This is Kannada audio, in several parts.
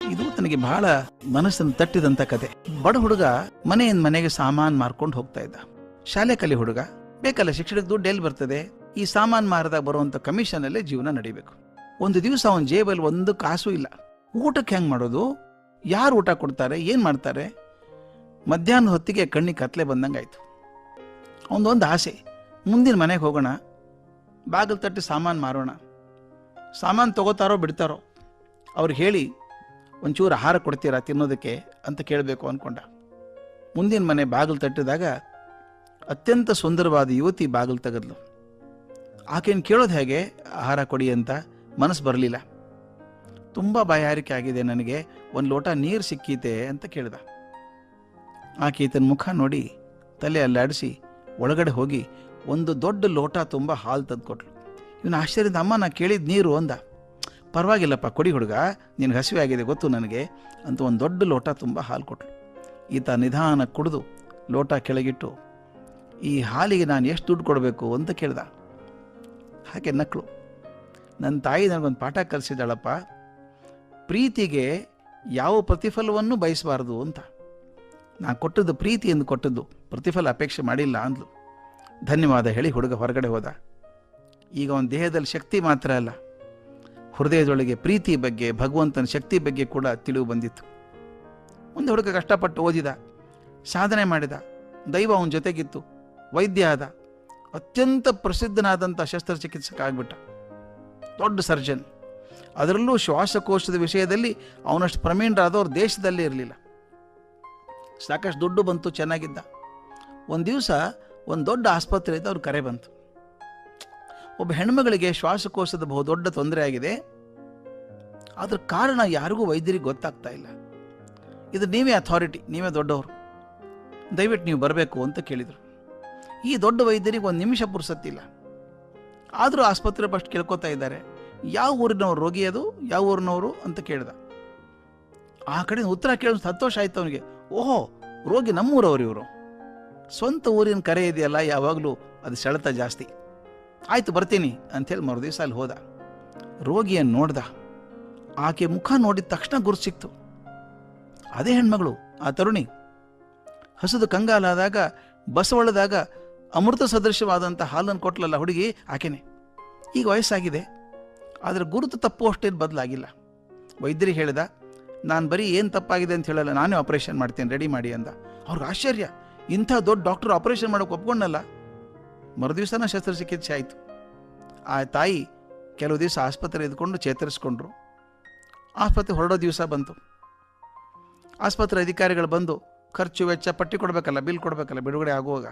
ಇದು ನನಗೆ ಬಹಳ ಮನಸ್ಸನ್ನು ತಟ್ಟಿದಂತ ಕತೆ. ಬಡ ಹುಡುಗ ಮನೆಯಿಂದ ಮನೆಗೆ ಸಾಮಾನ್ ಮಾರ್ಕೊಂಡು ಹೋಗ್ತಾ ಇದ್ದ. ಶಾಲೆ ಕಲಿ ಹುಡುಗ, ಬೇಕಲ್ಲ ಶಿಕ್ಷಣಕ್ಕೆ ದುಡ್ಡು ಎಲ್ಲಿ ಬರ್ತದೆ? ಈ ಸಾಮಾನ್ ಮಾರದಾಗ ಬರುವಂತ ಕಮಿಷನ್ ಅಲ್ಲೇ ಜೀವನ ನಡಿಬೇಕು. ಒಂದು ದಿವಸ ಅವನ ಜೇಬಲ್ಲಿ ಒಂದು ಕಾಸು ಇಲ್ಲ. ಊಟಕ್ಕೆ ಹೆಂಗ್ ಮಾಡೋದು? ಯಾರು ಊಟ ಕೊಡ್ತಾರೆ? ಏನ್ ಮಾಡ್ತಾರೆ? ಮಧ್ಯಾಹ್ನ ಹೊತ್ತಿಗೆ ಕಣ್ಣಿಗೆ ಕತ್ಲೆ ಬಂದಂಗಾಯ್ತು. ಅವನದೊಂದು ಆಸೆ, ಮುಂದಿನ ಮನೆಗೆ ಹೋಗೋಣ, ಬಾಗಿಲು ತಟ್ಟಿ ಸಾಮಾನು ಮಾರೋಣ. ಸಾಮಾನು ತಗೋತಾರೋ ಬಿಡ್ತಾರೋ ಅವ್ರಿಗೆ ಹೇಳಿ ಒಂಚೂರು ಆಹಾರ ಕೊಡ್ತೀರಾ ತಿನ್ನೋದಕ್ಕೆ ಅಂತ ಕೇಳಬೇಕು ಅಂದ್ಕೊಂಡ. ಮುಂದಿನ ಮನೆ ಬಾಗಿಲು ತಟ್ಟಿದಾಗ ಅತ್ಯಂತ ಸುಂದರವಾದ ಯುವತಿ ಬಾಗಿಲು ತೆಗೆದ್ಲು. ಆಕೆಯನ್ನು ಕೇಳೋದು ಹೇಗೆ ಆಹಾರ ಕೊಡಿ ಅಂತ ಮನಸ್ಸು ಬರಲಿಲ್ಲ. ತುಂಬ ಬಾಯಾರಿಕೆ ಆಗಿದೆ ನನಗೆ, ಒಂದು ಲೋಟ ನೀರು ಸಿಕ್ಕೀತೆ ಅಂತ ಕೇಳ್ದ. ಆಕೆ ಈತನ ಮುಖ ನೋಡಿ ತಲೆ ಅಲ್ಲಾಡಿಸಿ ಒಳಗಡೆ ಹೋಗಿ ಒಂದು ದೊಡ್ಡ ಲೋಟ ತುಂಬ ಹಾಲು ತಂದುಕೊಟ್ಲು. ಇವನು ಆಶ್ಚರ್ಯದ, ಅಮ್ಮ ನಾ ಕೇಳಿದ ನೀರು ಅಂದ. ಪರವಾಗಿಲ್ಲಪ್ಪ ಕೊಡಿ ಹುಡುಗ, ನಿನಗೆ ಹಸಿವೆ ಆಗಿದೆ ಗೊತ್ತು ನನಗೆ ಅಂತ ಒಂದು ದೊಡ್ಡ ಲೋಟ ತುಂಬ ಹಾಲು ಕೊಟ್ಲು. ಈತ ನಿಧಾನ ಕುಡಿದು ಲೋಟ ಕೆಳಗಿಟ್ಟು, ಈ ಹಾಲಿಗೆ ನಾನು ಎಷ್ಟು ದುಡ್ಡು ಕೊಡಬೇಕು ಅಂತ ಕೇಳ್ದ. ಹಾಗೆ ನಕ್ಕಳು. ನನ್ನ ತಾಯಿ ನನಗೊಂದು ಪಾಠ ಕಲಿಸಿದಾಳಪ್ಪ, ಪ್ರೀತಿಗೆ ಯಾವ ಪ್ರತಿಫಲವನ್ನು ಬಯಸಬಾರ್ದು ಅಂತ. ನಾ ಕೊಟ್ಟದ್ದು ಪ್ರೀತಿ ಎಂದು ಕೊಟ್ಟದ್ದು, ಪ್ರತಿಫಲ ಅಪೇಕ್ಷೆ ಮಾಡಿಲ್ಲ ಅಂದ್ಲು. ಧನ್ಯವಾದ ಹೇಳಿ ಹುಡುಗ ಹೊರಗಡೆ ಹೋದ. ಈಗ ಅವನ ದೇಹದಲ್ಲಿ ಶಕ್ತಿ ಮಾತ್ರ ಅಲ್ಲ, ಹೃದಯದೊಳಗೆ ಪ್ರೀತಿ ಬಗ್ಗೆ, ಭಗವಂತನ ಶಕ್ತಿ ಬಗ್ಗೆ ಕೂಡ ತಿಳಿವು ಬಂದಿತ್ತು. ಮುಂದೆ ಹುಡುಗ ಕಷ್ಟಪಟ್ಟು ಓದಿದ, ಸಾಧನೆ ಮಾಡಿದ, ದೈವ ಅವನ ಜೊತೆಗಿತ್ತು, ವೈದ್ಯ ಆದ, ಅತ್ಯಂತ ಪ್ರಸಿದ್ಧನಾದಂಥ ಶಸ್ತ್ರಚಿಕಿತ್ಸಕ ಆಗ್ಬಿಟ್ಟ, ದೊಡ್ಡ ಸರ್ಜನ್. ಅದರಲ್ಲೂ ಶ್ವಾಸಕೋಶದ ವಿಷಯದಲ್ಲಿ ಅವನಷ್ಟು ಪ್ರವೀಣರಾದವ್ರು ದೇಶದಲ್ಲೇ ಇರಲಿಲ್ಲ. ಸಾಕಷ್ಟು ದುಡ್ಡು ಬಂತು, ಚೆನ್ನಾಗಿದ್ದ. ಒಂದು ದಿವಸ ಒಂದು ದೊಡ್ಡ ಆಸ್ಪತ್ರೆಯಿಂದ ಅವ್ರ ಕರೆ ಬಂತು. ಒಬ್ಬ ಹೆಣ್ಮಗಳಿಗೆ ಶ್ವಾಸಕೋಶದ ಬಹುದೊಡ್ಡ ತೊಂದರೆ ಆಗಿದೆ, ಅದ್ರ ಕಾರಣ ಯಾರಿಗೂ ವೈದ್ಯರಿಗೆ ಗೊತ್ತಾಗ್ತಾ ಇಲ್ಲ. ಇದು ನೀವೇ ಅಥಾರಿಟಿ, ನೀವೇ ದೊಡ್ಡವರು, ದಯವಿಟ್ಟು ನೀವು ಬರಬೇಕು ಅಂತ ಕೇಳಿದರು. ಈ ದೊಡ್ಡ ವೈದ್ಯರಿಗೆ ಒಂದು ನಿಮಿಷ ಪುರ್ಸತ್ತಿಲ್ಲ. ಆದರೂ ಆಸ್ಪತ್ರೆ ಫಸ್ಟ್ ಕೇಳ್ಕೊತಾ ಇದ್ದಾರೆ, ಯಾವ ಊರಿನವ್ರು ರೋಗಿ, ಅದು ಯಾವ ಊರಿನವರು ಅಂತ ಕೇಳ್ದ. ಆ ಕಡೆ ಉತ್ತರ ಕೇಳಿದ ಸಂತೋಷ ಆಯ್ತು ಅವನಿಗೆ. ಓಹೋ, ರೋಗಿ ನಮ್ಮೂರವರು ಇವರು, ಸ್ವಂತ ಊರಿನ ಕರೆ ಇದೆಯಲ್ಲ, ಯಾವಾಗಲೂ ಅದು ಸೆಳೆತ ಜಾಸ್ತಿ. ಆಯ್ತು ಬರ್ತೀನಿ ಅಂಥೇಳಿ ಮರುದಿವಸ ಅಲ್ಲಿ ಹೋದ. ರೋಗಿಯನ್ನು ನೋಡ್ದ. ಆಕೆ ಮುಖ ನೋಡಿದ ತಕ್ಷಣ ಗುರು ಸಿಕ್ತು. ಅದೇ ಹೆಣ್ಮಗಳು, ಆ ತರುಣಿ. ಹಸಿದು ಕಂಗಾಲಾದಾಗ, ಬಸವಳದಾಗ ಅಮೃತ ಸದೃಶವಾದಂಥ ಹಾಲನ್ನು ಕೊಟ್ಲಲ್ಲ ಹುಡುಗಿ, ಆಕೆನೆ. ಈಗ ವಯಸ್ಸಾಗಿದೆ, ಆದರೆ ಗುರುತು ತಪ್ಪುವಷ್ಟೇನು ಬದಲಾಗಿಲ್ಲ. ವೈದ್ಯರಿಗೆ ಹೇಳಿದ, ನಾನು ಬರೀ ಏನು ತಪ್ಪಾಗಿದೆ ಅಂತ ಹೇಳಲ್ಲ, ನಾನೇ ಆಪರೇಷನ್ ಮಾಡ್ತೇನೆ, ರೆಡಿ ಮಾಡಿ ಅಂದ. ಅವ್ರಿಗೆ ಆಶ್ಚರ್ಯ, ಇಂಥ ದೊಡ್ಡ ಡಾಕ್ಟರ್ ಆಪರೇಷನ್ ಮಾಡೋಕೆ ಒಪ್ಕೊಂಡಲ್ಲ. ಮರುದಿವಸನ ಶಸ್ತ್ರಚಿಕಿತ್ಸೆ ಆಯಿತು. ಆ ತಾಯಿ ಕೆಲವು ದಿವಸ ಆಸ್ಪತ್ರೆ ಇದ್ಕೊಂಡು ಚೇತರಿಸ್ಕೊಂಡ್ರು. ಆಸ್ಪತ್ರೆ ಹೊರಡೋ ದಿವಸ ಬಂತು. ಆಸ್ಪತ್ರೆ ಅಧಿಕಾರಿಗಳು ಬಂದು ಖರ್ಚು ವೆಚ್ಚ ಪಟ್ಟಿ ಕೊಡಬೇಕಲ್ಲ, ಬಿಲ್ ಕೊಡಬೇಕಲ್ಲ ಬಿಡುಗಡೆ ಆಗುವಾಗ.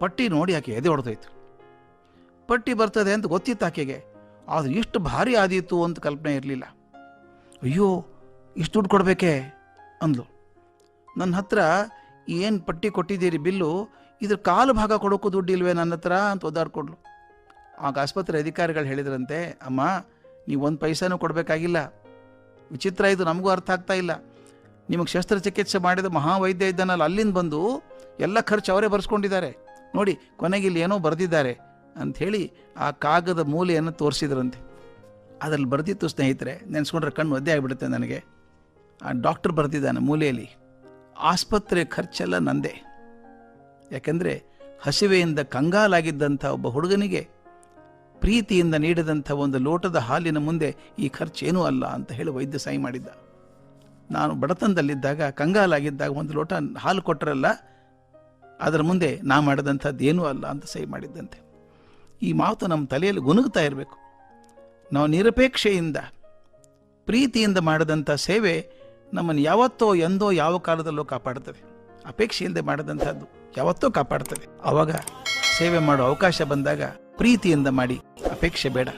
ಪಟ್ಟಿ ನೋಡಿ ಆಕೆ ಎದೆ ಹೊಡೆದೋಯ್ತು. ಪಟ್ಟಿ ಬರ್ತದೆ ಅಂತ ಗೊತ್ತಿತ್ತು ಆಕೆಗೆ, ಆದರೆ ಇಷ್ಟು ಭಾರಿ ಆದೀತು ಅಂತ ಕಲ್ಪನೆ ಇರಲಿಲ್ಲ. ಅಯ್ಯೋ, ಇಷ್ಟು ದುಡ್ಡು ಕೊಡಬೇಕೇ ಅಂದ್ಲು. ನನ್ನ ಹತ್ರ ಏನು ಪಟ್ಟಿ ಕೊಟ್ಟಿದ್ದೀರಿ ಬಿಲ್ಲು, ಇದ್ರ ಕಾಲು ಭಾಗ ಕೊಡೋಕ್ಕೂ ದುಡ್ಡು ಇಲ್ವೇ ನನ್ನ ಹತ್ರ ಅಂತ ಒದ್ದಾಡ್ಕೊಂಡ್ಲು. ಆಗ ಆಸ್ಪತ್ರೆ ಅಧಿಕಾರಿಗಳು ಹೇಳಿದ್ರಂತೆ, ಅಮ್ಮ ನೀವು ಒಂದು ಪೈಸಾನೂ ಕೊಡಬೇಕಾಗಿಲ್ಲ. ವಿಚಿತ್ರ, ಇದು ನಮಗೂ ಅರ್ಥ ಆಗ್ತಾ ಇಲ್ಲ. ನಿಮಗೆ ಶಸ್ತ್ರಚಿಕಿತ್ಸೆ ಮಾಡಿದ ಮಹಾವೈದ್ಯ ಇದ್ದಾನಲ್ಲ, ಅಲ್ಲಿಂದ ಬಂದು ಎಲ್ಲ ಖರ್ಚು ಅವರೇ ಬರೆಸ್ಕೊಂಡಿದ್ದಾರೆ ನೋಡಿ, ಕೊನೆಗಿಲ್ಲಿ ಏನೋ ಬರೆದಿದ್ದಾರೆ ಅಂಥೇಳಿ ಆ ಕಾಗದ ಮೂಲೆಯನ್ನು ತೋರಿಸಿದ್ರಂತೆ. ಅದರಲ್ಲಿ ಬರೆದಿತ್ತು ಸ್ನೇಹಿತರೆ, ನೆನೆಸ್ಕೊಂಡ್ರೆ ಕಣ್ಣು ಒದ್ದೆ ಆಗಿಬಿಡುತ್ತೆ ನನಗೆ. ಆ ಡಾಕ್ಟರ್ ಬರೆದಿದ್ದಾನೆ ಮೂಲೆಯಲ್ಲಿ, ಆಸ್ಪತ್ರೆ ಖರ್ಚೆಲ್ಲ ನಂದೇ. ಯಾಕೆಂದರೆ ಹಸಿವೆಯಿಂದ ಕಂಗಾಲಾಗಿದ್ದಂಥ ಒಬ್ಬ ಹುಡುಗನಿಗೆ ಪ್ರೀತಿಯಿಂದ ನೀಡಿದಂಥ ಒಂದು ಲೋಟದ ಹಾಲಿನ ಮುಂದೆ ಈ ಖರ್ಚೇನೂ ಅಲ್ಲ ಅಂತ ಹೇಳಿ ವೈದ್ಯ ಸಹಿ ಮಾಡಿದ್ದ. ನಾನು ಬಡತನದಲ್ಲಿದ್ದಾಗ, ಕಂಗಾಲಾಗಿದ್ದಾಗ ಒಂದು ಲೋಟ ಹಾಲು ಕೊಟ್ಟರಲ್ಲ, ಅದರ ಮುಂದೆ ನಾ ಮಾಡಿದಂಥದ್ದು ಏನೂ ಅಲ್ಲ ಅಂತ ಸಹಿ ಮಾಡಿದ್ದಂತೆ. ಈ ಮಾತು ನಮ್ಮ ತಲೆಯಲ್ಲಿ ಗುನುಗ್ತಾ ಇರಬೇಕು. ನಾವು ನಿರಪೇಕ್ಷೆಯಿಂದ, ಪ್ರೀತಿಯಿಂದ ಮಾಡಿದಂಥ ಸೇವೆ ನಮ್ಮನ್ನು ಯಾವತ್ತೋ ಎಂದೋ ಯಾವ ಕಾಲದಲ್ಲೋ ಕಾಪಾಡ್ತದೆ. ಅಪೇಕ್ಷೆಯಿಂದ ಮಾಡಿದಂಥದ್ದು ಯಾವತ್ತೋ ಕಾಪಾಡ್ತದೆ. ಆವಾಗ ಸೇವೆ ಮಾಡೋ ಅವಕಾಶ ಬಂದಾಗ ಪ್ರೀತಿಯಿಂದ ಮಾಡಿ, ಅಪೇಕ್ಷೆ ಬೇಡ.